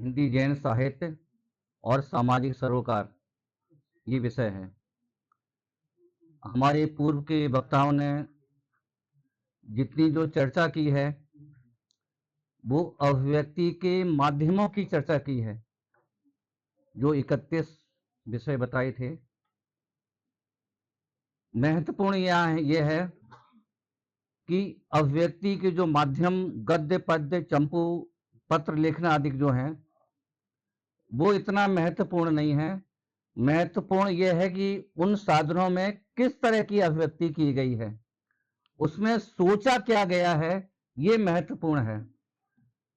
हिंदी जैन साहित्य और सामाजिक सरोकार ये विषय है। हमारे पूर्व के वक्ताओं ने जितनी जो चर्चा की है वो अभिव्यक्ति के माध्यमों की चर्चा की है। जो 31 विषय बताए थे, महत्वपूर्ण यह है कि अभिव्यक्ति के जो माध्यम गद्य पद्य चंपू पत्र लेखना आदि जो है वो इतना महत्वपूर्ण नहीं है। महत्वपूर्ण यह है कि उन साधनों में किस तरह की अभिव्यक्ति की गई है, उसमें सोचा क्या गया है, ये महत्वपूर्ण है।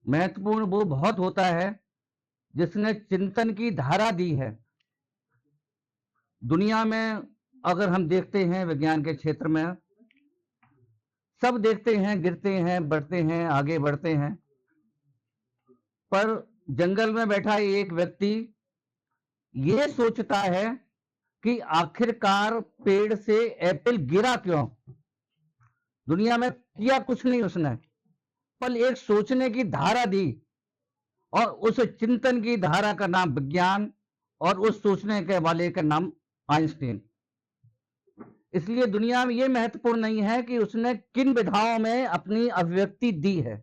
महत्वपूर्ण वो बहुत होता है जिसने चिंतन की धारा दी है। दुनिया में अगर हम देखते हैं, विज्ञान के क्षेत्र में सब देखते हैं, गिरते हैं, बढ़ते हैं, आगे बढ़ते हैं, पर जंगल में बैठा एक व्यक्ति ये सोचता है कि आखिरकार पेड़ से एप्पल गिरा क्यों। दुनिया में किया कुछ नहीं उसने, पर एक सोचने की धारा दी और उस चिंतन की धारा का नाम विज्ञान और उस सोचने के वाले का नाम आइंस्टीन। इसलिए दुनिया में यह महत्वपूर्ण नहीं है कि उसने किन विधाओं में अपनी अभिव्यक्ति दी है,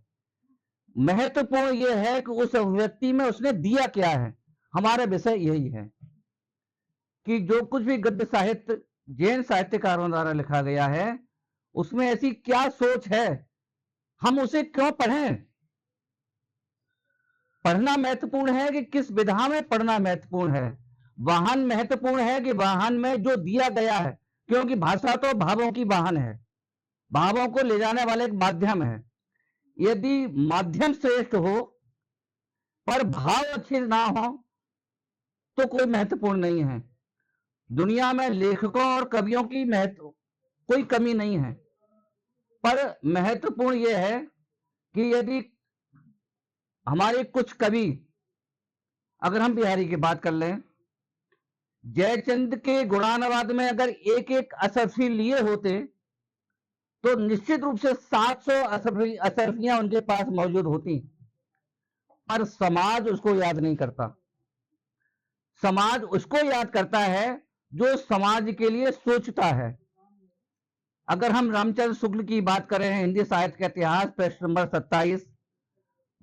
महत्वपूर्ण यह है कि उस अभिव्यक्ति में उसने दिया क्या है। हमारा विषय यही है कि जो कुछ भी गद्य साहित्य जैन साहित्यकारों द्वारा लिखा गया है उसमें ऐसी क्या सोच है, हम उसे क्यों पढ़ें। पढ़ना महत्वपूर्ण है कि किस विधा में पढ़ना महत्वपूर्ण है। वाहन महत्वपूर्ण है कि वाहन में जो दिया गया है, क्योंकि भाषा तो भावों की वाहन है, भावों को ले जाने वाले एक माध्यम है। यदि माध्यम श्रेष्ठ हो पर भाव अच्छे ना हो तो कोई महत्वपूर्ण नहीं है। दुनिया में लेखकों और कवियों की कोई कमी नहीं है, पर महत्वपूर्ण यह है कि यदि हमारे कुछ कवि, अगर हम बिहारी की बात कर लें, जयचंद के गुणानुवाद में अगर एक एक असरफी लिए होते तो निश्चित रूप से 700 असरफियां उनके पास मौजूद होती, पर समाज उसको याद नहीं करता। समाज उसको याद करता है जो समाज के लिए सोचता है। अगर हम रामचंद्र शुक्ल की बात करें, हिंदी साहित्य का इतिहास पृष्ठ नंबर 27,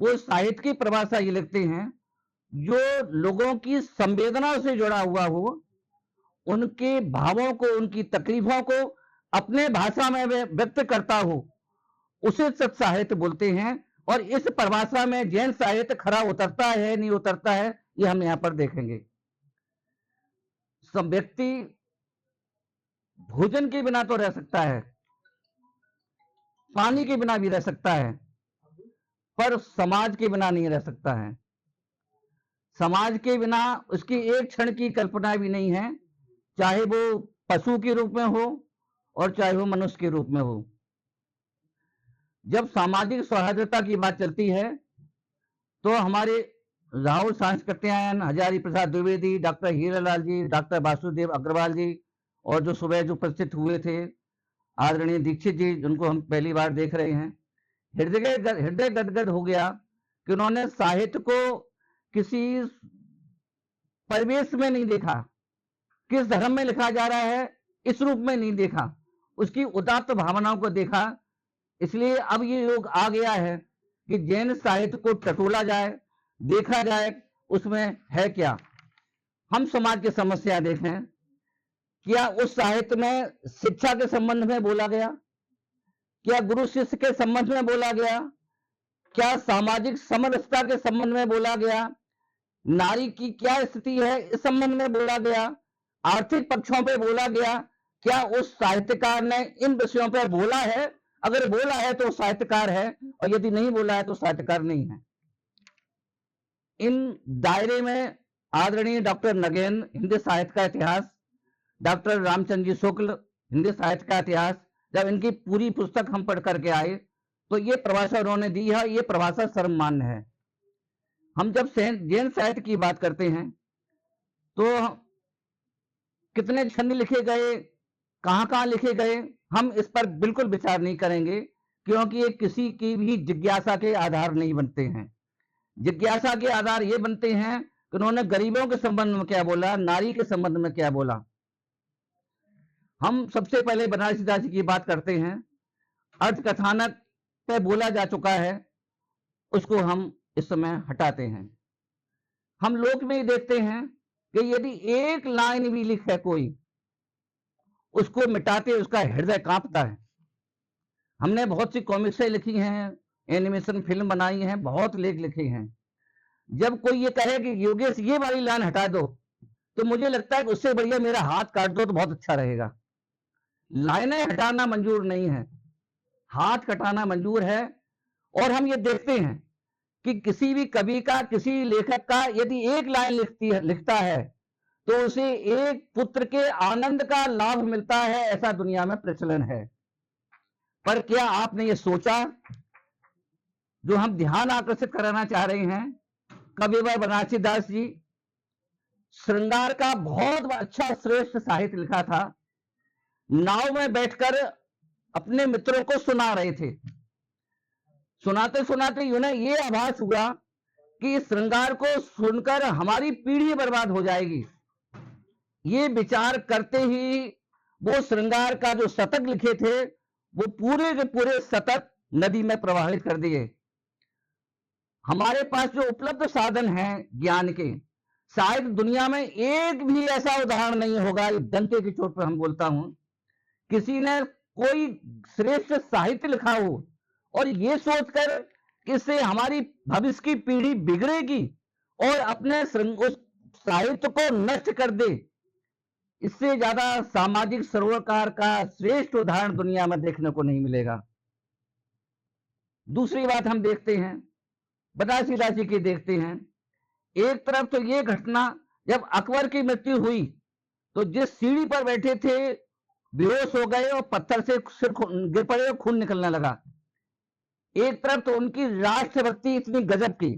वो साहित्य की परिभाषा ये लिखते हैं, जो लोगों की संवेदनाओं से जुड़ा हुआ हो, उनके भावों को, उनकी तकलीफों को अपने भाषा में व्यक्त करता हो, उसे सत साहित्य बोलते हैं। और इस परिभाषा में जैन साहित्य खरा उतरता है नहीं उतरता है, ये हम यहां पर देखेंगे। सब व्यक्ति भोजन के बिना तो रह सकता है, पानी के बिना भी रह सकता है, पर समाज के बिना नहीं रह सकता है। समाज के बिना उसकी एक क्षण की कल्पना भी नहीं है, चाहे वो पशु के रूप में हो और चाहे वो मनुष्य के रूप में हो। जब सामाजिक सौहार्दता की बात चलती है तो हमारे राहुल सांस्कृत्यायन, हजारी प्रसाद द्विवेदी, डॉक्टर हीरालाल जी, डॉक्टर वासुदेव अग्रवाल जी, और जो सुबह जो उपस्थित हुए थे आदरणीय दीक्षित जी, जिनको हम पहली बार देख रहे हैं, हृदय गदगद हो गया कि उन्होंने साहित्य को किसी परिवेश में नहीं देखा, किस धर्म में लिखा जा रहा है इस रूप में नहीं देखा, उसकी उदात्त भावनाओं को देखा। इसलिए अब ये योग आ गया है कि जैन साहित्य को टटोला जाए, देखा जाए उसमें है क्या। हम समाज की समस्या देखें, क्या उस साहित्य में शिक्षा के संबंध में बोला गया, क्या गुरु शिष्य के संबंध में बोला गया, क्या सामाजिक समरसता के संबंध में बोला गया, नारी की क्या स्थिति है इस संबंध में बोला गया, आर्थिक पक्षों पे बोला गया। क्या उस साहित्यकार ने इन विषयों पर बोला है? अगर बोला है तो साहित्यकार है, और यदि नहीं बोला है तो साहित्यकार नहीं है। इन दायरे में आदरणीय डॉक्टर नगेन, हिंदी साहित्य का इतिहास, डॉक्टर रामचंद्र जी शुक्ल, हिंदी साहित्य का इतिहास, जब इनकी पूरी पुस्तक हम पढ़ करके आए तो ये परिभाषा उन्होंने दी है, ये परिभाषा सर्वमान्य है। हम जब जैन साहित्य की बात करते हैं तो कितने छंद लिखे गए, कहां लिखे गए, हम इस पर बिल्कुल विचार नहीं करेंगे, क्योंकि ये किसी की भी जिज्ञासा के आधार नहीं बनते हैं। जिज्ञासा के आधार ये बनते हैं कि उन्होंने गरीबों के संबंध में क्या बोला, नारी के संबंध में क्या बोला। हम सबसे पहले बनारसी दास जी की बात करते हैं। अर्थ कथानक पे बोला जा चुका है, उसको हम इस समय हटाते हैं। हम लोक में देखते हैं कि यदि एक लाइन भी लिखे कोई, उसको मिटाते उसका हृदय कांपता है। हमने बहुत सी कॉमिक्सें लिखी हैं, एनिमेशन फिल्म बनाई हैं, बहुत लेख लिखे हैं। जब कोई ये कहे कि योगेश ये वाली लाइन हटा दो, तो मुझे लगता है कि उससे बढ़िया मेरा हाथ काट दो तो बहुत अच्छा रहेगा। लाइनें हटाना मंजूर नहीं है, हाथ कटाना मंजूर है। और हम ये देखते हैं कि किसी भी कवि का, किसी लेखक का यदि एक लाइन लिखता है तो उसे एक पुत्र के आनंद का लाभ मिलता है, ऐसा दुनिया में प्रचलन है। पर क्या आपने ये सोचा, जो हम ध्यान आकर्षित कराना चाह रहे हैं, कविवर बनारसी दास जी श्रृंगार का बहुत अच्छा श्रेष्ठ साहित्य लिखा था। नाव में बैठकर अपने मित्रों को सुना रहे थे। सुनाते सुनाते उन्हें ये आभास हुआ कि इस श्रृंगार को सुनकर हमारी पीढ़ी बर्बाद हो जाएगी। ये विचार करते ही वो श्रृंगार का जो शतक लिखे थे, वो पूरे के पूरे शतक नदी में प्रवाहित कर दिए। हमारे पास जो उपलब्ध साधन हैं ज्ञान के, शायद दुनिया में एक भी ऐसा उदाहरण नहीं होगा, डंके की चोट पर हम बोलता हूं, किसी ने कोई श्रेष्ठ साहित्य लिखा हो और ये सोचकर कि इससे हमारी भविष्य की पीढ़ी बिगड़ेगी और अपने उस साहित्य को नष्ट कर दे। इससे ज्यादा सामाजिक सरोकार का श्रेष्ठ उदाहरण दुनिया में देखने को नहीं मिलेगा। दूसरी बात हम देखते हैं, बनारसी दास जी की देखते हैं। एक तरफ तो ये घटना, जब अकबर की मृत्यु हुई तो जिस सीढ़ी पर बैठे थे बेहोश हो गए और पत्थर से सिर गिर पड़े और खून निकलने लगा। एक तरफ तो उनकी राष्ट्रभक्ति इतनी गजब की,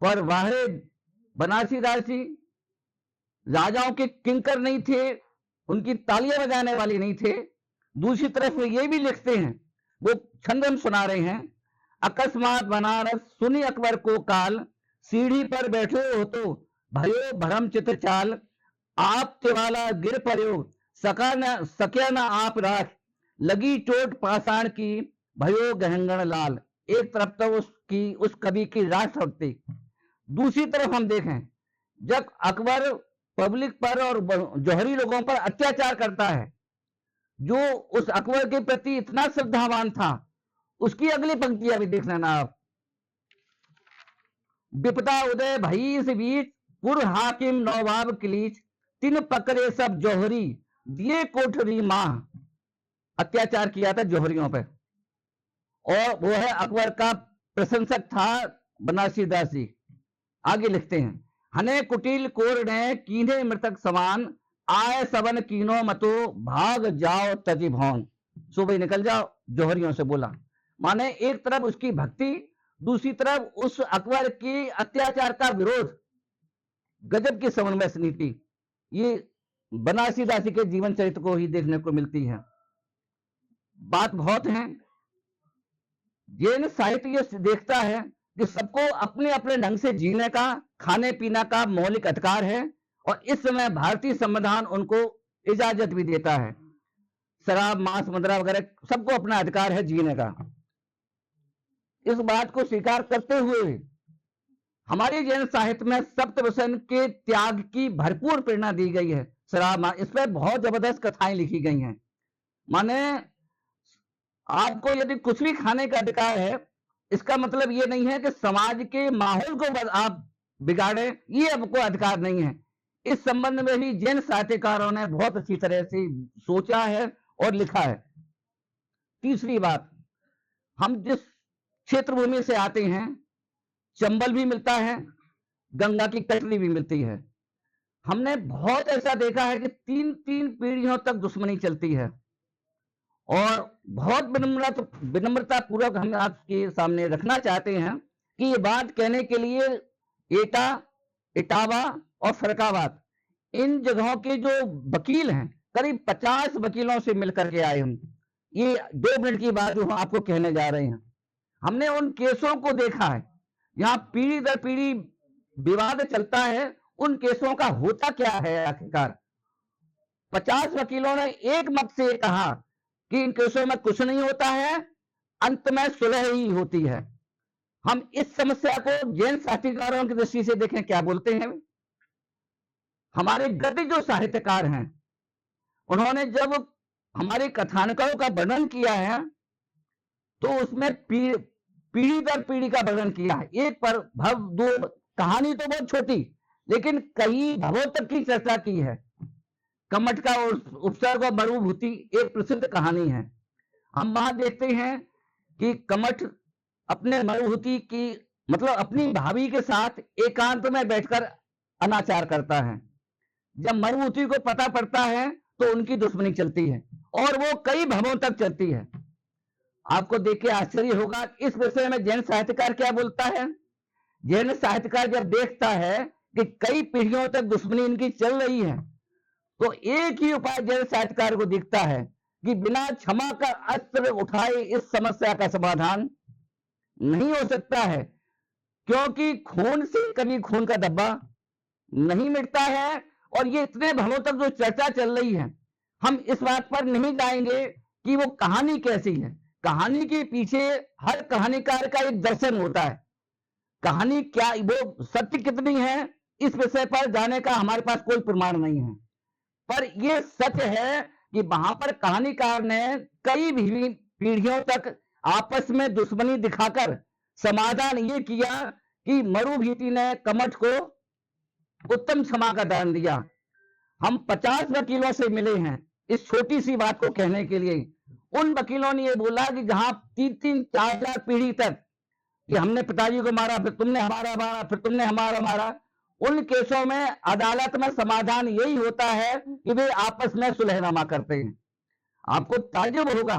पर वह बनारसी दास जी राजाओं के किंकर नहीं थे, उनकी तालियां बजाने वाली नहीं थे। दूसरी तरफ ये भी लिखते हैं, वो छंद हम सुना रहे हैं। अकस्मात बनारस सुनी अकबर को काल, सीढ़ी पर बैठे हो तो भयो भरम चित चाल, आप तिवाला गिर पड़ो सक्या न आप राख, लगी चोट पाषाण की भयो गहंगण लाल। एक तरफ तो उस कवि की राष्ट्रभक्ति, दूसरी तरफ हम देखें जब अकबर पब्लिक पर और जौहरी लोगों पर अत्याचार करता है, जो उस अकबर के प्रति इतना श्रद्धावान था, उसकी अगली पंक्तियां भी देख लेना आप। विपदा उदय भई इस बीच, पुर हाकिम नवाब किलीच, तिन पकड़े सब जौहरी, दिए कोठरी माह। अत्याचार किया था जौहरियों पे, और वो है अकबर का प्रशंसक था बनारसी दास जी। आगे लिखते हैं, हने कुटिल कोर ने कीन्हे मृतक समान, आय सबन कीनो मतो भाग जाओ तजी भौन। सुबह निकल जाओ, जौहरियों से बोला। माने एक तरफ उसकी भक्ति, दूसरी तरफ उस अकबर की अत्याचार का विरोध। गजब की समन्वय नीति ये बनारसी दास जी के जीवन चरित्र को ही देखने को मिलती है। बात बहुत है, जैन साहित्य ये देखता है कि सबको अपने अपने ढंग से जीने का, खाने पीने का मौलिक अधिकार है, और इस समय भारतीय संविधान उनको इजाजत भी देता है। शराब, मांस, मदिरा वगैरह सबको अपना अधिकार है जीने का। इस बात को स्वीकार करते हुए हमारे जैन साहित्य में सप्तव्यसन के त्याग की भरपूर प्रेरणा दी गई है। शराब, इस पर बहुत जबरदस्त कथाएं लिखी गई हैं। माने आपको यदि कुछ भी खाने का अधिकार है, इसका मतलब ये नहीं है कि समाज के माहौल को आप बिगाड़े, ये आपको अधिकार नहीं है। इस संबंध में भी जैन साहित्यकारों ने बहुत अच्छी तरह से सोचा है और लिखा है। तीसरी बात, हम जिस क्षेत्र भूमि से आते हैं, चंबल भी मिलता है, गंगा की कटरी भी मिलती है। हमने बहुत ऐसा देखा है कि 3-3 पीढ़ियों तक दुश्मनी चलती है, और बहुत विनम्रता पूर्वक हम आपके सामने रखना चाहते हैं कि ये बात कहने के लिए एटा, इटावा और फरकाबाद, इन जगहों के जो वकील हैं, करीब 50 वकीलों से मिलकर के आए हम। ये 2 मिनट की बात जो हम आपको कहने जा रहे हैं। हमने उन केसों को देखा है यहाँ पीढ़ी दर पीढ़ी विवाद चलता है, उन केसों का होता क्या है आखिरकार। 50 वकीलों ने एक मत से कहा कि इन केसों में कुछ नहीं होता है, अंत में सुलह ही होती है। हम इस समस्या को जैन साहित्यकारों की दृष्टि से देखें, क्या बोलते हैं। हमारे गद्य जो साहित्यकार हैं, उन्होंने जब हमारे कथानकों का वर्णन किया है तो उसमें पीढ़ी दर पीढ़ी का वर्णन किया है। एक पर भव दो, कहानी तो बहुत छोटी, लेकिन कई भवों तक की चर्चा की है। कमठ का उपसर्ग और मरुभूति एक प्रसिद्ध कहानी है। हम वहां देखते हैं कि कमठ अपने मरुभूति की मतलब अपनी भाभी के साथ एकांत में बैठकर अनाचार करता है। जब मरुभूति को पता पड़ता है तो उनकी दुश्मनी चलती है और वो कई भवों तक चलती है। आपको देख के आश्चर्य होगा, इस विषय में जैन साहित्यकार क्या बोलता है। जैन साहित्यकार जब देखता है कि कई पीढ़ियों तक दुश्मनी इनकी चल रही है, तो एक ही उपाय जैन साहित्यकार को दिखता है कि बिना क्षमा का अस्त्र उठाए इस समस्या का समाधान नहीं हो सकता है, क्योंकि खून से कभी खून का धब्बा नहीं मिटता है। और ये इतने भवों तक जो चर्चा चल रही है, हम इस बात पर नहीं जाएंगे कि वो कहानी कैसी है। कहानी के पीछे हर कहानीकार का एक दर्शन होता है। कहानी क्या, वो सत्य कितनी है, इस विषय पर जाने का हमारे पास कोई प्रमाण नहीं है। पर यह सच है कि वहां पर कहानीकार ने कई पीढ़ियों तक आपस में दुश्मनी दिखाकर समाधान ये किया कि मरुभीति ने कमठ को उत्तम क्षमा का दान दिया। हम 50 वकीलों से मिले हैं इस छोटी सी बात को कहने के लिए। उन वकीलों ने ये बोला कि जहां 3-3, 4 पीढ़ी तक कि हमने पिताजी को मारा, फिर तुमने हमारा मारा, फिर तुमने हमारा मारा, उन केसों में अदालत में समाधान यही होता है कि वे आपस में सुलहनामा करते हैं। आपको ताज्जुब होगा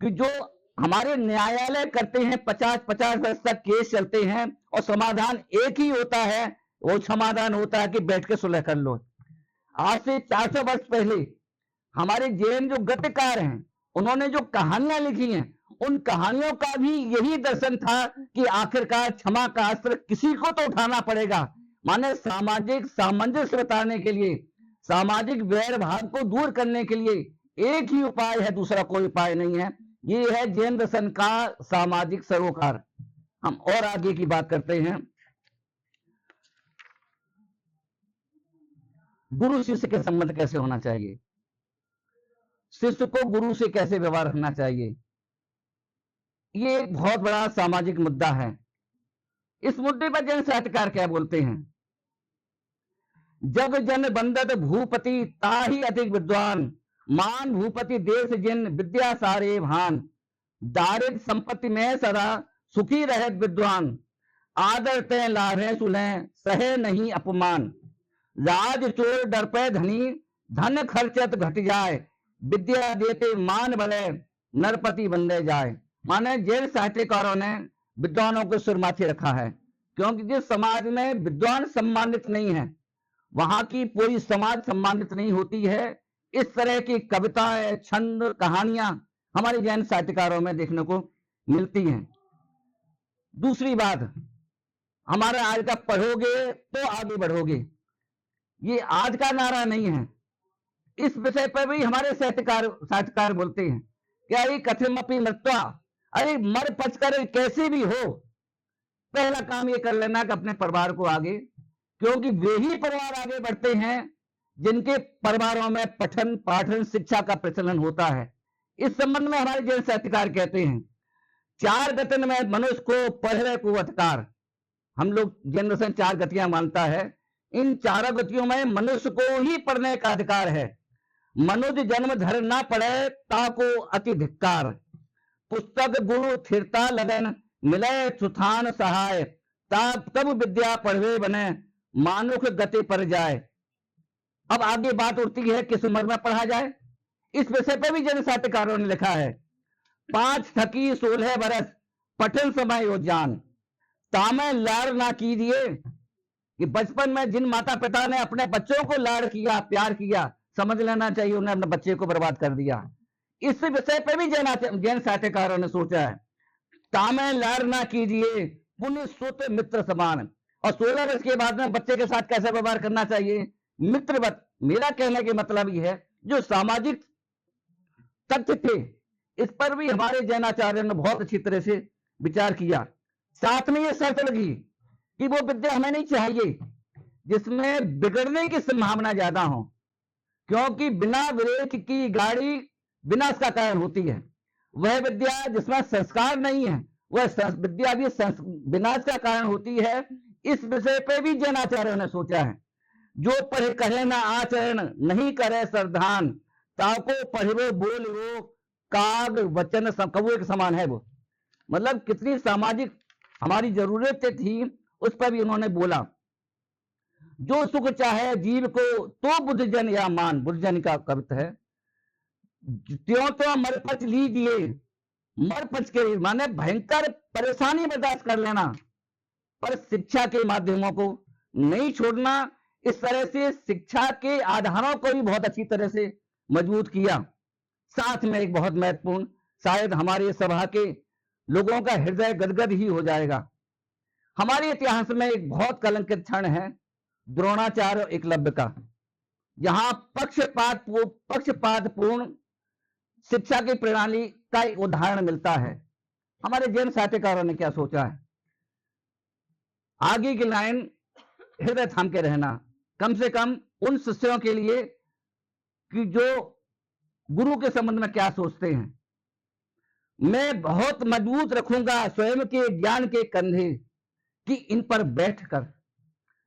कि जो हमारे न्यायालय करते हैं, 50-50 वर्ष तक केस चलते हैं और समाधान एक ही होता है, वो समाधान होता है कि बैठ के सुलह कर लो। आज से 400 वर्ष पहले हमारे जैन जो गद्यकार हैं, उन्होंने जो कहानियां लिखी हैं, उन कहानियों का भी यही दर्शन था कि आखिरकार क्षमा का अस्त्र किसी को तो उठाना पड़ेगा। माने सामाजिक सामंजस्य बताने के लिए, सामाजिक वैर भाव को दूर करने के लिए एक ही उपाय है, दूसरा कोई उपाय नहीं है। ये है जैन दर्शन का सामाजिक सरोकार। हम और आगे की बात करते हैं। गुरु शिष्य के संबंध कैसे होना चाहिए, शिष्य को गुरु से कैसे व्यवहार रखना चाहिए, ये एक बहुत बड़ा सामाजिक मुद्दा है। इस मुद्दे पर जैन साहित्यकार क्या बोलते हैं। जग जन बंदत भूपति ताही अधिक विद्वान, मान भूपति देश जिन विद्या सारे भान, दारिद्र संपत्ति में सदा सुखी रहत विद्वान, आदर तय लाभे सुलह सहे नहीं अपमान, राज चोर डर पे धनी धन खर्चत घट जाए, विद्या देते मान बले नरपति बंदे जाए। माने जैन साहित्यकारों ने विद्वानों को सिर माथे रखा है, क्योंकि जिस समाज में विद्वान सम्मानित नहीं है, वहां की पूरी समाज सम्मानित नहीं होती है। इस तरह की कविताएं, छंद, कहानियां हमारे जैन साहित्यकारों में देखने को मिलती हैं। दूसरी बात, हमारा आज का पढ़ोगे तो आगे बढ़ोगे, ये आज का नारा नहीं है। इस विषय पर भी हमारे साहित्यकार बोलते हैं क्या ये कथमपि मृत्वा, अरे मर पच कर कैसे भी हो, पहला काम ये कर लेना कि अपने परिवार को आगे, क्योंकि वे ही परिवार आगे बढ़ते हैं जिनके परिवारों में पठन पाठन शिक्षा का प्रचलन होता है। इस संबंध में हमारे जैन साहित्यकार कहते हैं, 4 गतिन में मनुष्य को पढ़े को अधिकार। हम लोग जैन दर्शन 4 गतियां मानता है। इन 4 गतियों में मनुष्य को ही पढ़ने का अधिकार है। मनुष्य जन्म धर ना पढ़े ताको अति धिक्कार, पुस्तक गुरु थिरता लगन मिले सुथान सहाय, तब विद्या पढ़वे बने मानुख गति पर जाए। अब आगे बात उठती है किस उम्र में पढ़ा जाए। इस विषय पर भी जैन साहित्यकारों ने लिखा है, 5 थकी 16 बरस पठन समय यो जान, तामे लाड़ ना कीजिए। कि बचपन में जिन माता पिता ने अपने बच्चों को लाड़ किया, प्यार किया, समझ लेना चाहिए उन्हें अपने बच्चे को बर्बाद कर दिया। इस विषय पर भी जैन साहित्यकारों ने सोचा है, तामे लाड़ ना कीजिए, पुण्य सुत मित्र समान। और 16 वर्ष के बाद में बच्चे के साथ कैसे व्यवहार करना चाहिए, मित्रवत। मेरा कहने के मतलब ये है, जो सामाजिक तथ्य थे, इस पर भी हमारे जैनाचार्य ने बहुत अच्छी तरह से विचार किया। साथ में ये शर्त लगी कि वो विद्या हमें नहीं चाहिए जिसमें बिगड़ने की संभावना ज्यादा हो, क्योंकि बिना ब्रेक की गाड़ी विनाश का कारण होती है। वह विद्या जिसमें संस्कार नहीं है, वह विद्या भी विनाश का कारण होती है। इस विषय पे भी जैनाचार्यों ने सोचा है। जो पढ़े कहे ना आचरण, नहीं करे श्रद्धान, ताको पढ़ो बोल वो काग वचन कौवे के समान है वो। मतलब कितनी सामाजिक हमारी जरूरतें थी, उस पर भी उन्होंने बोला। जो सुख चाहे जीव को तो बुद्धजन या मान, बुद्धजन का कविता है। त्यों तो मरपच लीजिए, मरपच के माने भयंकर परेशानी बर्दाश्त कर लेना, पर शिक्षा के माध्यमों को नहीं छोड़ना। इस तरह से शिक्षा के आधारों को भी बहुत अच्छी तरह से मजबूत किया। साथ में एक बहुत महत्वपूर्ण, शायद हमारे सभा के लोगों का हृदय गदगद ही हो जाएगा, हमारे इतिहास में एक बहुत कलंकित क्षण है द्रोणाचार्य और एकलव्य का। यहां पक्षपातपूर्ण शिक्षा की प्रणाली का एक उदाहरण मिलता है। हमारे जैन साहित्यकारों ने क्या सोचा है, आगे की लाइन हृदय थाम के रहना, कम से कम उन शिष्यों के लिए कि जो गुरु के संबंध में क्या सोचते हैं। मैं बहुत मजबूत रखूंगा स्वयं के ज्ञान के कंधे कि इन पर बैठकर,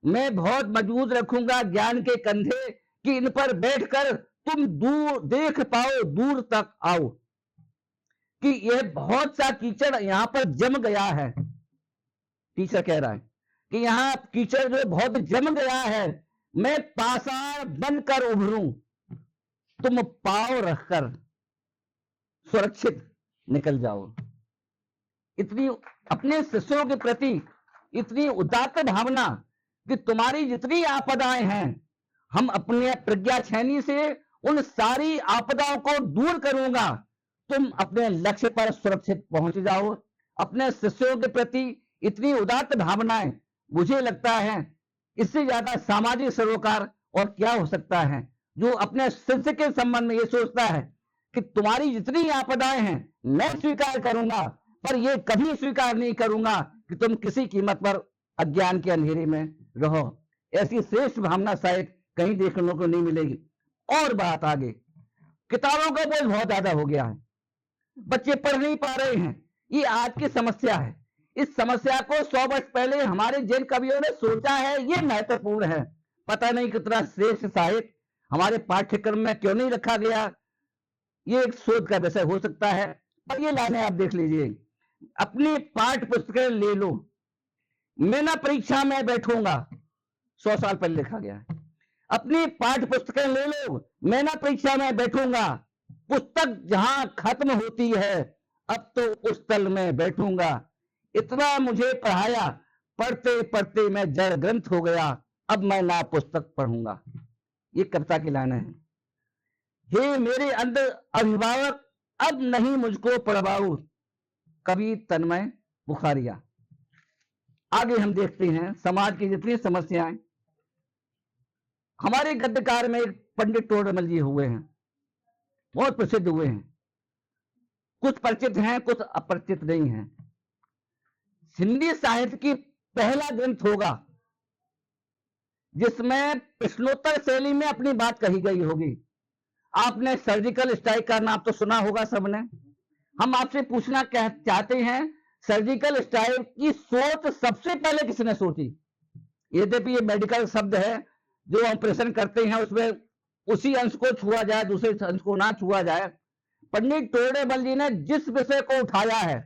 मैं बहुत मजबूत रखूंगा ज्ञान के कंधे कि इन पर बैठकर तुम दूर देख पाओ, दूर तक आओ। कि यह बहुत सा कीचड़ यहां पर जम गया है, टीचर कह रहा है कि यहां कीचड़ जो बहुत जम गया है, मैं पाषाण बनकर उभरूं, तुम पांव रखकर सुरक्षित निकल जाओ। इतनी अपने शिष्यों के प्रति इतनी उदात्त भावना कि तुम्हारी जितनी आपदाएं हैं, हम अपने प्रज्ञा छेनी से उन सारी आपदाओं को दूर करूंगा, तुम अपने लक्ष्य पर सुरक्षित पहुंच जाओ। अपने शिष्यों के प्रति इतनी उदात्त भावनाएं, मुझे लगता है इससे ज्यादा सामाजिक सरोकार और क्या हो सकता है, जो अपने शिष्य के संबंध में ये सोचता है कि तुम्हारी जितनी आपदाएं हैं मैं स्वीकार करूंगा, पर यह कभी स्वीकार नहीं करूंगा कि तुम किसी कीमत पर अज्ञान के अंधेरे में रहो। ऐसी श्रेष्ठ भावना शायद कहीं देखने को नहीं मिलेगी। और बात आगे, किताबों का बोझ बहुत ज्यादा हो गया है, बच्चे पढ़ नहीं पा रहे हैं, ये आज की समस्या है। इस समस्या को 100 वर्ष पहले हमारे जैन कवियों ने सोचा है, ये महत्वपूर्ण है। पता नहीं कितना श्रेष्ठ साहित्य हमारे पाठ्यक्रम में क्यों नहीं रखा गया, ये एक शोध का विषय हो सकता है। पर ये लाइनें आप देख लीजिए, अपनी पाठ्य पुस्तकें ले लो, मैं ना परीक्षा में बैठूंगा, 100 साल पहले लिखा गया है। अपनी पाठ्य पुस्तकें ले लो, मैं ना परीक्षा में बैठूंगा, पुस्तक जहां खत्म होती है अब तो उस तल में बैठूंगा। इतना मुझे पढ़ाया, पढ़ते पढ़ते मैं जड़ ग्रंथ हो गया, अब मैं ना पुस्तक पढ़ूंगा। ये कविता की लाइन है। हे मेरे अंदर अभिभावक, अब नहीं मुझको पढ़वाओ, कवि तन्मय बुखारिया। आगे हम देखते हैं समाज की जितनी समस्याएं। हमारे गद्यकार में एक पंडित टोडरमल जी हुए हैं, बहुत प्रसिद्ध हुए हैं, कुछ परिचित हैं कुछ अपरिचित नहीं हैं। हिंदी साहित्य की पहला ग्रंथ होगा जिसमें प्रश्नोत्तर शैली में अपनी बात कही गई होगी। आपने सर्जिकल स्ट्राइक का नाम तो सुना होगा सबने। हम आपसे पूछना चाहते हैं, सर्जिकल स्ट्राइक की सोच सबसे पहले किसने सोची? यद्यपि ये मेडिकल शब्द है, जो ऑपरेशन करते हैं उसमें उसी अंश को छुआ जाए, दूसरे अंश को ना छुआ जाए। पंडित टोडरमल जी ने जिस विषय को उठाया है,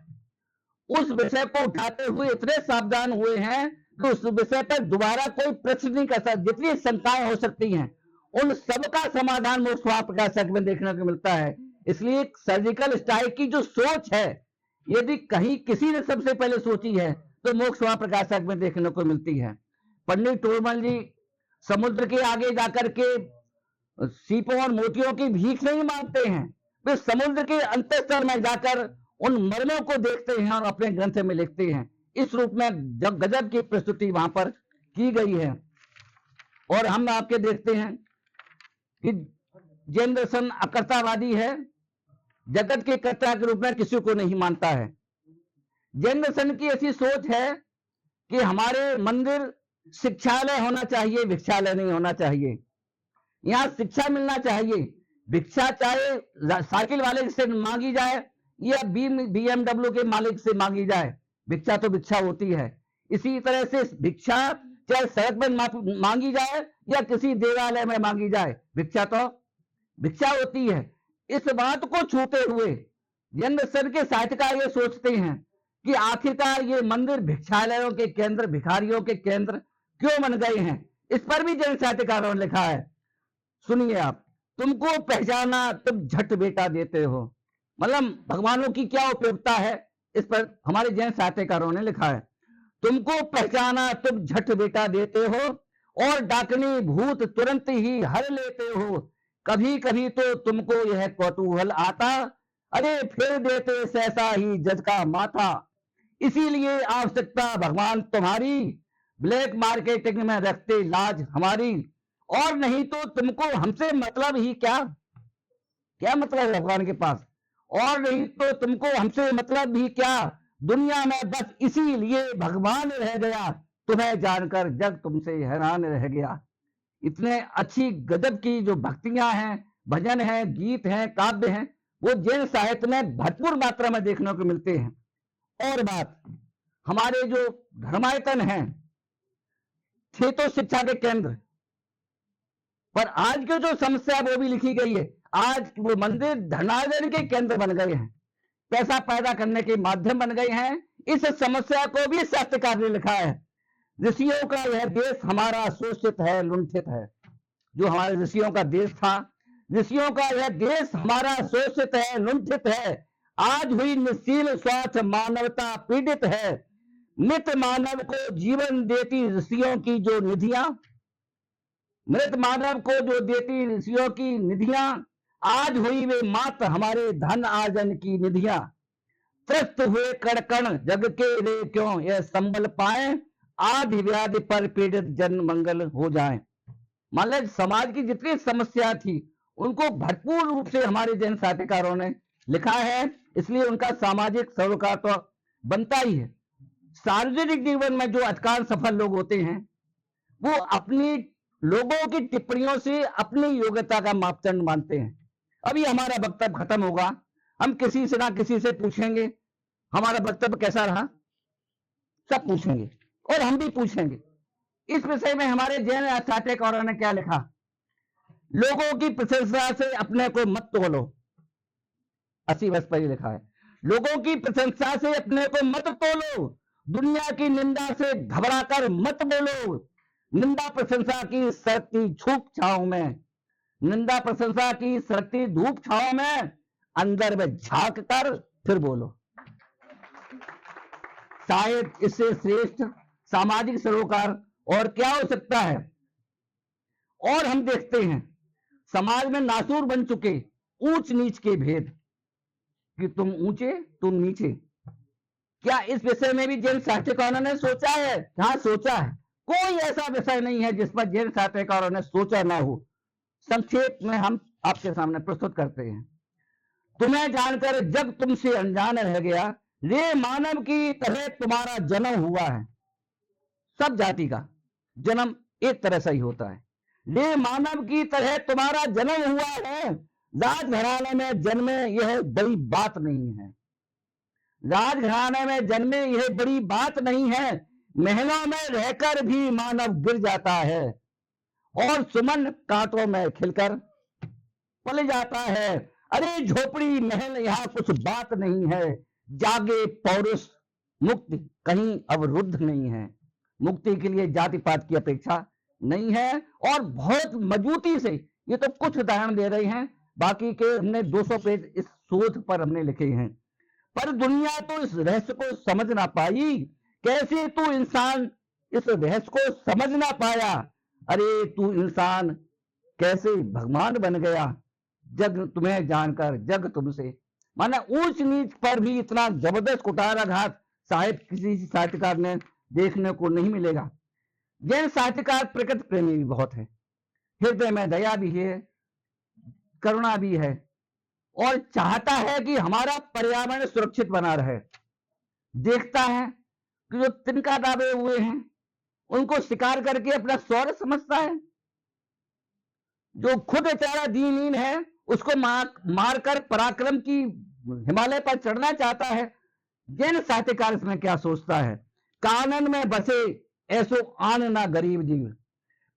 उस विषय को उठाते हुए इतने सावधान हुए हैं कि उस विषय पर दोबारा कोई प्रश्न नहीं कर सकता। जितनी शंकाएं हो सकती हैं उन सबका समाधान मोक्ष प्रकाशक में देखने को मिलता है। इसलिए सर्जिकल स्ट्राइक की जो सोच है, यदि कहीं किसी ने सबसे पहले सोची है तो मोक्ष प्रकाशक में देखने को मिलती है। पंडित टोडरमल जी समुद्र के आगे जाकर के सीपों और मोतियों की भीख नहीं मांगते हैं, वे समुद्र के अंतःस्तर में जाकर उन मर्मों को देखते हैं और अपने ग्रंथ में लिखते हैं। इस रूप में गजब की प्रस्तुति वहां पर की गई है। और हम आपके देखते हैं कि जैन दर्शन अकर्तावादी है, जगत के कर्ता के रूप में किसी को नहीं मानता है। जैन दर्शन की ऐसी सोच है कि हमारे मंदिर शिक्षालय होना चाहिए, भिक्षालय नहीं होना चाहिए। यहां शिक्षा मिलना चाहिए। भिक्षा चाहे साइकिल वाले से मांगी जाए या BMW के मालिक से मांगी जाए, भिक्षा तो भिक्षा होती है। इसी तरह से भिक्षा चाहे सड़क पर मांगी जाए या किसी देवालय में मांगी जाए, भिक्षा तो भिक्षा होती है। इस बात को छूते हुए जैन दर्शन के साहित्यकार ये सोचते हैं कि आखिरकार ये मंदिर भिक्षालयों के केंद्र, भिखारियों के केंद्र क्यों बन गए हैं। इस पर भी जैन साहित्यकारों ने लिखा है, सुनिए आप। तुमको पहचाना तुम झट बेटा देते हो, मतलब भगवानों की क्या उपयोगिता है, इस पर हमारे जैन साहित्यकारों ने लिखा है। तुमको पहचाना तुम झट बेटा देते हो और डाकनी भूत तुरंत ही हर लेते हो। कभी कभी तो तुमको यह कौतूहल आता, अरे फिर देते सहसा ही जज का माथा। इसीलिए आवश्यकता भगवान तुम्हारी, ब्लैक मार्केटिंग में रखते लाज हमारी। और नहीं तो तुमको हमसे मतलब ही क्या, क्या मतलब है भगवान के पास। और नहीं तो तुमको हमसे मतलब ही क्या, दुनिया में बस इसीलिए भगवान रह गया। तुम्हें जानकर जग तुमसे हैरान रह गया। इतने अच्छी गजब की जो भक्तियां हैं, भजन हैं, गीत हैं, काव्य हैं, वो जैन साहित्य में भरपूर मात्रा में देखने को मिलते हैं। और बात, हमारे जो धर्मायतन हैं थे तो शिक्षा के केंद्र, पर आज की जो समस्या वो भी लिखी गई है। आज वो मंदिर धनार्जन के केंद्र बन गए हैं, पैसा पैदा करने के माध्यम बन गए हैं। इस समस्या को भी साहित्यकार ने लिखा है। ऋषियों का यह देश हमारा शोषित है, लुंठित है। जो हमारे ऋषियों का देश था, ऋषियों का यह देश हमारा शोषित है, लुंठित है। आज हुई निःशील स्वार्थ मानवता पीड़ित है। मृत मानव को जीवन देती ऋषियों की जो निधियां, मृत मानव को जो देती ऋषियों की निधियां, आज हुई वे मात्र हमारे धन आर्जन की निधियां। त्रस्त हुए कण कण जग के रे क्यों यह संबल पाए, आदि व्याधि पर पीड़ित जन मंगल हो जाए। मतलब समाज की जितनी समस्या थी उनको भरपूर रूप से हमारे जैन साहित्यकारों ने लिखा है। इसलिए उनका सामाजिक सरोकार तो बनता ही है। सार्वजनिक जीवन में जो अधिकांश सफल लोग होते हैं वो अपनी लोगों की टिप्पणियों से अपनी योग्यता का मापदंड मानते हैं। अभी हमारा वक्तव्य खत्म होगा, हम किसी से ना किसी से पूछेंगे हमारा वक्तव्य कैसा रहा, सब पूछेंगे और हम भी पूछेंगे। इस विषय में हमारे जैन साहित्यकारों ने क्या लिखा, लोगों की प्रशंसा से अपने को मत तोलो। 80 वर्ष पर लिखा है, लोगों की प्रशंसा से अपने को मत तोलो, दुनिया की निंदा से घबराकर मत बोलो। निंदा प्रशंसा की सरती धूप छांव में, निंदा प्रशंसा की सरती धूप छांव में अंदर में झांक कर फिर बोलो। शायद इससे श्रेष्ठ सामाजिक सरोकार और क्या हो सकता है। और हम देखते हैं समाज में नासूर बन चुके ऊंच नीच के भेद, कि तुम ऊंचे तुम नीचे। क्या इस विषय में भी जैन साहित्यकारों ने सोचा है? हाँ, सोचा है। कोई ऐसा विषय नहीं है जिस पर जैन साहित्यकारों ने सोचा ना हो। संक्षेप में हम आपके सामने प्रस्तुत करते हैं। तुम्हें जानकर जग तुमसे अनजान रह गया, रे मानव की तरह तुम्हारा जन्म हुआ है। सब जाति का जन्म एक तरह से ही होता है। रे मानव की तरह तुम्हारा जन्म हुआ है, राजघराने में जन्मे यह बड़ी बात नहीं है। राजघराने में जन्मे यह बड़ी बात नहीं है। महलों में रहकर भी मानव गिर जाता है और सुमन कांटों में खिलकर पल जाता है। अरे झोपड़ी महल यहाँ कुछ बात नहीं है, जागे पौरुष मुक्ति कहीं अवरुद्ध नहीं है। मुक्ति के लिए जाति पात की अपेक्षा नहीं है। और बहुत मजबूती से ये तो कुछ उदाहरण दे रहे हैं, बाकी के हमने 200 पेज इस शोध पर हमने लिखे हैं। पर दुनिया तो इस रहस्य को समझ ना पाई। कैसे तू इंसान इस रहस्य को समझ ना पाया? अरे तू इंसान कैसे भगवान बन गया? जग तुम्हें जानकर जग तुमसे, माना ऊंच नीच पर भी इतना जबरदस्त कुटाराघात साहित्य किसी साहित्यकार ने देखने को नहीं मिलेगा। जैन साहित्यकार प्रकृति प्रेमी भी बहुत है, हृदय में दया भी है, करुणा भी है, और चाहता है कि हमारा पर्यावरण सुरक्षित बना रहे। देखता है कि जो तिनका दाबे हुए हैं उनको शिकार करके अपना शौर्य समझता है। जो खुद बेचारा दीनहीन है उसको मारकर पराक्रम की हिमालय पर चढ़ना चाहता है। जैन साहित्यकार इसमें क्या सोचता है? कानन में बसे ऐसो आन ना गरीब जीव,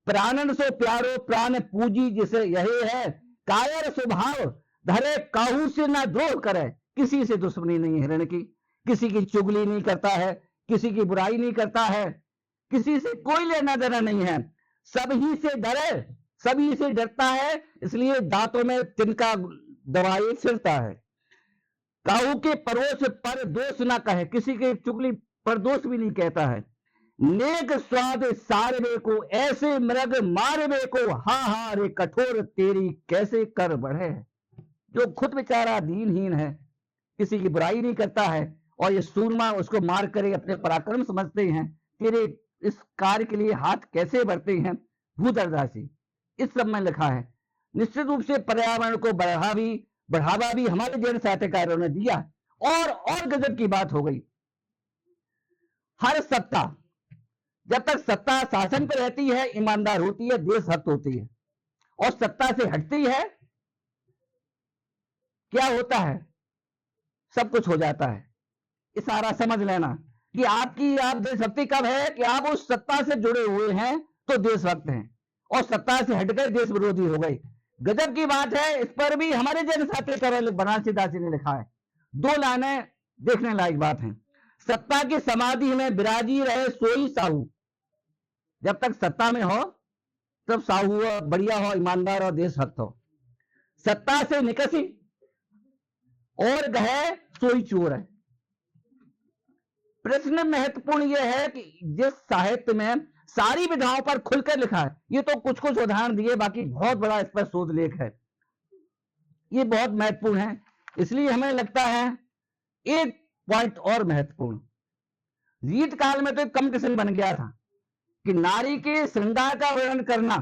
प्राणन सो प्यारो प्राण पूजी जिसे यही है, कायर स्वभाव धरे काहू से ना द्रोह करे। किसी से दुश्मनी नहीं हिरण की, किसी की चुगली नहीं करता है, किसी की बुराई नहीं करता है, किसी से कोई लेना देना नहीं है, सभी से डरे, सभी से डरता है, इसलिए दांतों में तिनका दवाई फिरता है। काहू के परोस पर दोष ना कहे, किसी के चुगली पर दोष भी नहीं कहता है। नेक स्वाद सारवे को ऐसे मृग मारवे को, हा हा रे कठोर तेरी कैसे कर बढ़े। जो खुद बेचारा दीनहीन है, किसी की बुराई नहीं करता है, और ये सूरमा उसको मार कर अपने पराक्रम समझते हैं, तेरे इस कार्य के लिए हाथ कैसे बढ़ते हैं भूतरदासी। इस सब में लिखा है। निश्चित रूप से पर्यावरण को बढ़ावा भी हमारे जैन साहित्यकारों ने दिया। और गजब की बात हो गई, हर सत्ता जब तक सत्ता शासन पर रहती है ईमानदार होती है, देशभक्त होती है, और सत्ता से हटती है क्या होता है? सब कुछ हो जाता है। इशारा समझ लेना कि आप देशभक्ति कब है कि आप उस सत्ता से जुड़े हुए हैं तो देशभक्त हैं, और सत्ता से हटकर देश विरोधी हो गई। गजब की बात है, इस पर भी हमारे जैन साहित्यकार बनारसी दासी ने लिखा है। 2 लाइनें देखने लायक बात है। सत्ता की समाधि में विराजी रहे सोई साहू। जब तक सत्ता में हो तब साहू बढ़िया हो, ईमानदार और देशभक्त हो। सत्ता से निकसी और गए सोई चोर है। प्रश्न महत्वपूर्ण यह है कि जिस साहित्य में सारी विधाओं पर खुलकर लिखा है, ये तो कुछ उदाहरण दिए, बाकी बहुत बड़ा इस पर शोध लेख है, ये बहुत महत्वपूर्ण है। इसलिए हमें लगता है एक पॉइंट और महत्वपूर्ण, रीत काल में तो एक कंपटीशन बन गया था कि नारी के श्रृंगार का वर्णन करना।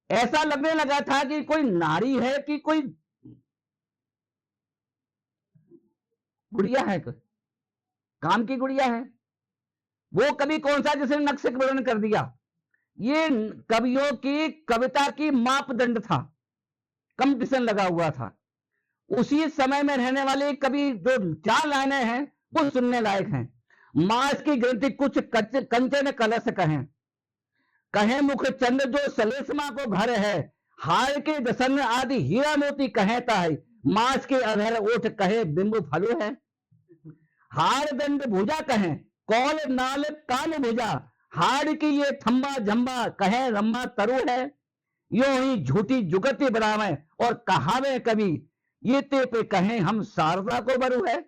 ऐसा लगने लगा था कि कोई नारी है कि कोई गुड़िया है, कोई काम की गुड़िया है। वो कभी कौन सा जिसने नक्शे का वर्णन कर दिया। ये कवियों की कविता की मापदंड था, कंपटीशन लगा हुआ था। उसी समय में रहने वाले कवि जो 4 लाइनें हैं वो सुनने लायक हैं। मास की ग्रंथि कुछ कंचन कलश कहें, कहें मुख चंद्र जो सलेसमा को घर है, हार के दसन आदि हीरा मोती कहता है, मास के अधर ओठ कहे बिंब फलो है, हार दंड भुजा कहें कौल नाल कान भुजा, हाड़ की ये थम्बा झंबा कहे रम्मा तरु है, यो ही झूठी जुगती बनावे और कहावे कभी, ये ते पे कहें हम शारदा को बरु है।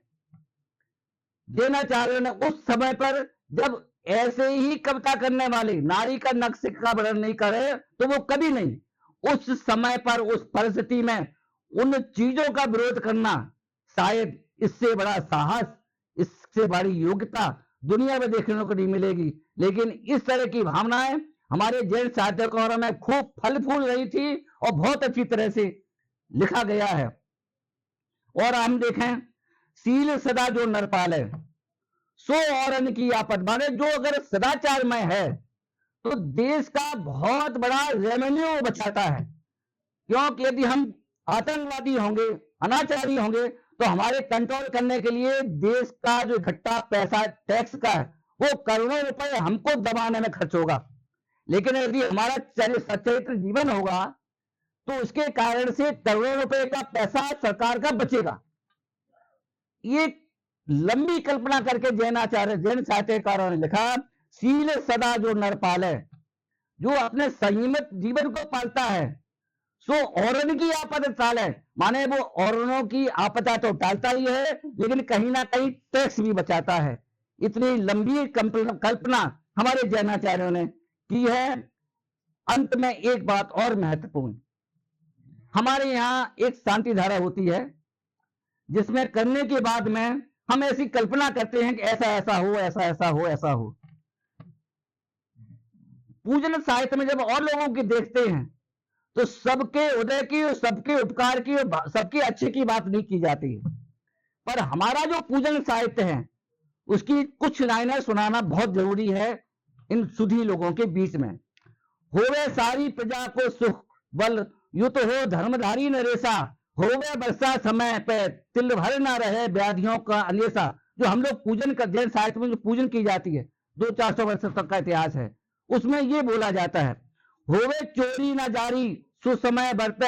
जैनाचार्यों ने उस समय पर जब ऐसे ही कविता करने वाले नारी का नक्शे का वर्णन नहीं करे तो वो कभी नहीं, उस समय पर उस परिस्थिति में उन चीजों का विरोध करना, शायद इससे बड़ा साहस, इससे बड़ी योग्यता दुनिया में देखने को नहीं मिलेगी। लेकिन इस तरह की भावनाएं हमारे जैन साहित्यकारों में खूब फल फूल रही थी और बहुत अच्छी तरह से लिखा गया है। और हम देखें, सील सदा जो नरपाल है सो औरन की आपत, माने जो अगर सदाचार में है तो देश का बहुत बड़ा रेवेन्यू बचाता है। क्योंकि यदि हम आतंकवादी होंगे, अनाचारी होंगे, तो हमारे कंट्रोल करने के लिए देश का जो इकट्ठा पैसा टैक्स का है वो करोड़ों रुपए हमको दबाने में खर्च होगा। लेकिन यदि हमारा सचरित्र जीवन होगा तो उसके कारण से करोड़ों रुपए का पैसा सरकार का बचेगा। ये लंबी कल्पना करके जैन साहित्यकारों ने लिखा, सील सदा जो नरपाल है, जो अपने संयमित जीवन को पालता है, सो औरन की आपदा टाल है, माने वो औरनों की आपदा तो टालता ही है लेकिन कहीं ना कहीं टैक्स भी बचाता है। इतनी लंबी कल्पना हमारे जैनाचार्यों ने की है। अंत में एक बात और महत्वपूर्ण, हमारे यहाँ एक शांति धारा होती है जिसमें करने के बाद में हम ऐसी कल्पना करते हैं कि ऐसा ऐसा हो, ऐसा ऐसा हो, ऐसा हो। पूजन साहित्य में जब और लोगों की देखते हैं तो सबके उदय की और सबके उपकार की और सबके अच्छे की बात नहीं की जाती है। पर हमारा जो पूजन साहित्य है उसकी कुछ लाइनें सुनाना बहुत जरूरी है इन सुधी लोगों के बीच में। होवे सारी प्रजा को सुख बल युत हो धर्मधारी नरेसा, होवे वर्षा समय पे तिल भर ना रहे व्याधियों का अनेसा। जो हम लोग पूजन कर जैन साहित्य में जो पूजन की जाती है 200-400 वर्ष तक का इतिहास है, उसमें ये बोला जाता है, होवे चोरी न जारी सुसमय बरते,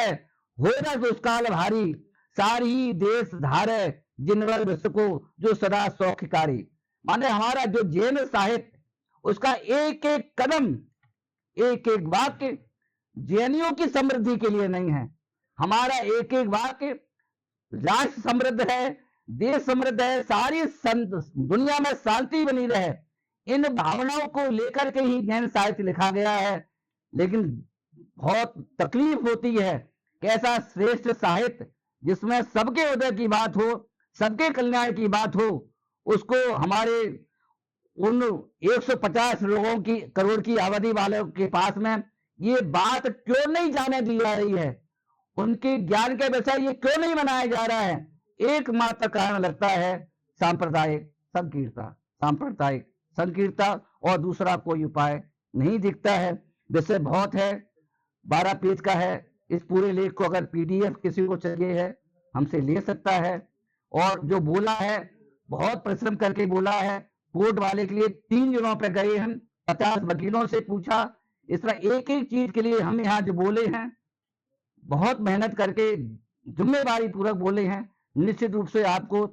हो न दुष्काल भारी सारी देश धारे जिनवर विश्व को जो सदा सौख्यकारी। माने हमारा जो जैन साहित्य उसका एक एक कदम एक एक वाक्य जैनियों की समृद्धि के लिए नहीं है। हमारा एक एक वाक्य राष्ट्र समृद्ध है, देश समृद्ध है, सारी दुनिया में शांति बनी रहे, इन भावनाओं को लेकर के ही जैन साहित्य लिखा गया है। लेकिन बहुत तकलीफ होती है कि ऐसा श्रेष्ठ साहित्य जिसमें सबके उदय की बात हो, सबके कल्याण की बात हो, उसको हमारे उन 150 लोगों की करोड़ की आबादी वालों के पास में ये बात क्यों नहीं जाने दी जा रही है, उनके ज्ञान के विषय ये क्यों नहीं मनाया जा रहा है। एकमात्र कारण लगता है सांप्रदायिक संकीर्णता, सांप्रदायिक संकीर्णता, और दूसरा कोई उपाय नहीं दिखता है। विषय बहुत है, 12 पेज का है। इस पूरे लेख को अगर पीडीएफ किसी को चाहिए है हमसे ले सकता है। और जो बोला है बहुत परिश्रम करके बोला है। कोर्ट वाले के लिए 3 जगहों पर गए, हम 50 वकीलों से पूछा। इस तरह एक एक चीज के लिए हम यहाँ जो बोले हैं बहुत मेहनत करके जिम्मेदारी पूर्वक बोले हैं। निश्चित रूप से आपको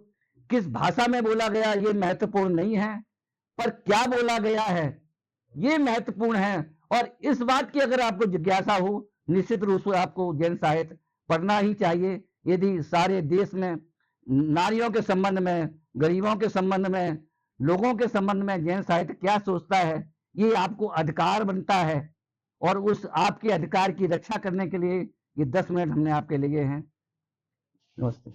किस भाषा में बोला गया ये महत्वपूर्ण नहीं है, पर क्या बोला गया है ये महत्वपूर्ण है। और इस बात की अगर आपको जिज्ञासा हो निश्चित रूप से आपको जैन साहित्य पढ़ना ही चाहिए। यदि सारे देश में नारियों के संबंध में, गरीबों के संबंध में, लोगों के संबंध में जैन साहित्य क्या सोचता है, ये आपको अधिकार बनता है। और उस आपके अधिकार की रक्षा करने के लिए ये 10 मिनट हमने आपके लिए हैं। नमस्ते।